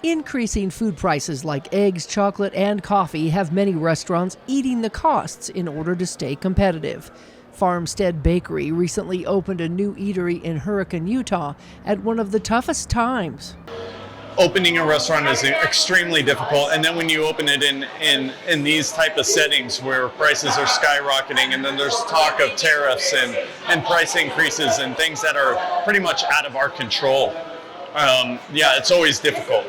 Increasing food prices like eggs, chocolate, and coffee have many restaurants eating the costs in order to stay competitive. Farmstead Bakery recently opened a new eatery in Hurricane, Utah, at one of the toughest times. Opening a restaurant is extremely difficult, and then when you open it in these type of settings where prices are skyrocketing, and then there's talk of tariffs and price increases and things that are pretty much out of our control. It's always difficult.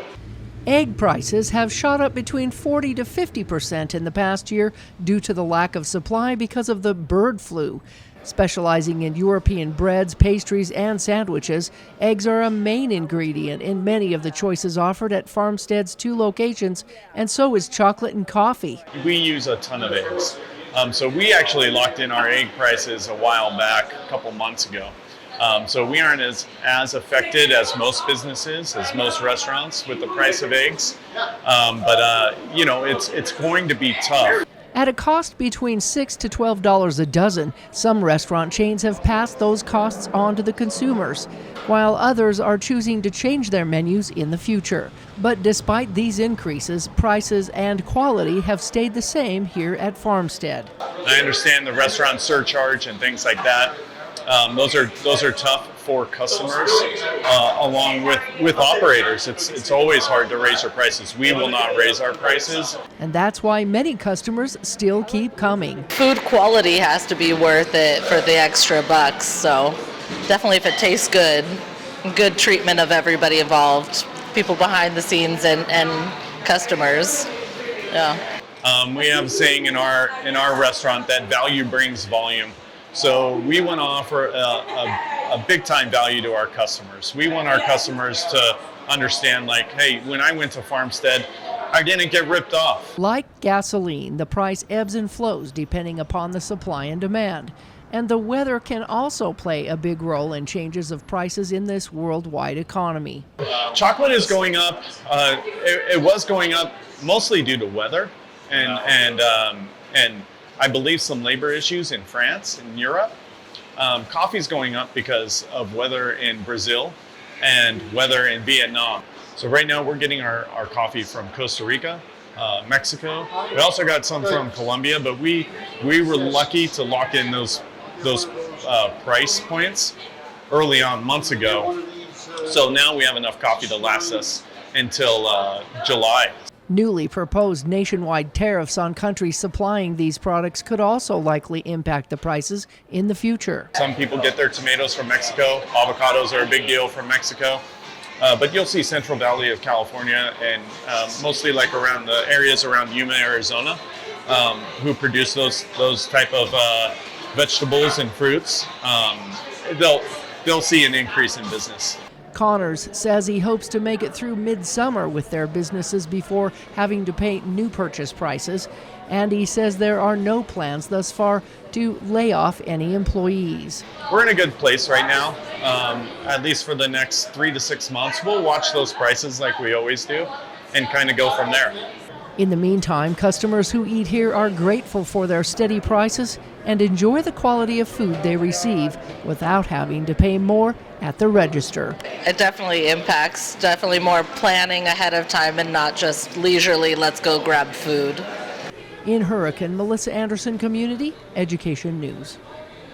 Egg prices have shot up between 40 to 50% in the past year due to the lack of supply because of the bird flu. Specializing in European breads, pastries, and sandwiches, eggs are a main ingredient in many of the choices offered at Farmstead's 2 locations, and so is chocolate and coffee. We use a ton of eggs. So we actually locked in our egg prices a while back, a couple months ago. So we aren't as affected as most businesses, as most restaurants with the price of eggs. It's going to be tough. At a cost between $6 to $12 a dozen, some restaurant chains have passed those costs on to the consumers, while others are choosing to change their menus in the future. But despite these increases, prices and quality have stayed the same here at Farmstead. I understand the restaurant surcharge and things like that. Those are tough for customers, along with operators. It's always hard to raise your prices. We will not raise our prices. And that's why many customers still keep coming. Food quality has to be worth it for the extra bucks. So definitely if it tastes good, good treatment of everybody involved, people behind the scenes and customers. Yeah. We have a saying in our restaurant that value brings volume. So we want to offer a big-time value to our customers. We want our customers to understand, like, hey, when I went to Farmstead, I didn't get ripped off. Like gasoline, the price ebbs and flows depending upon the supply and demand. And the weather can also play a big role in changes of prices in this worldwide economy. Chocolate is going up. It was going up mostly due to weather and I believe some labor issues in France and Europe. Coffee's going up because of weather in Brazil and weather in Vietnam. So right now we're getting our coffee from Costa Rica, Mexico. We also got some from Colombia, but we were lucky to lock in those price points early on, months ago. So now we have enough coffee to last us until July. Newly proposed nationwide tariffs on countries supplying these products could also likely impact the prices in the future. Some people get their tomatoes from Mexico. Avocados are a big deal from Mexico. But you'll see Central Valley of California and mostly like around the areas around Yuma, Arizona, who produce those type of vegetables and fruits. They'll see an increase in business. Connors says he hopes to make it through midsummer with their businesses before having to pay new purchase prices, and he says there are no plans thus far to lay off any employees. We're in a good place right now, at least for the next 3 to 6 months. We'll watch those prices like we always do and kind of go from there. In the meantime, customers who eat here are grateful for their steady prices and enjoy the quality of food they receive without having to pay more at the register. It definitely impacts, definitely more planning ahead of time and not just leisurely, let's go grab food. In Hurricane, Melissa Anderson, Community Education News.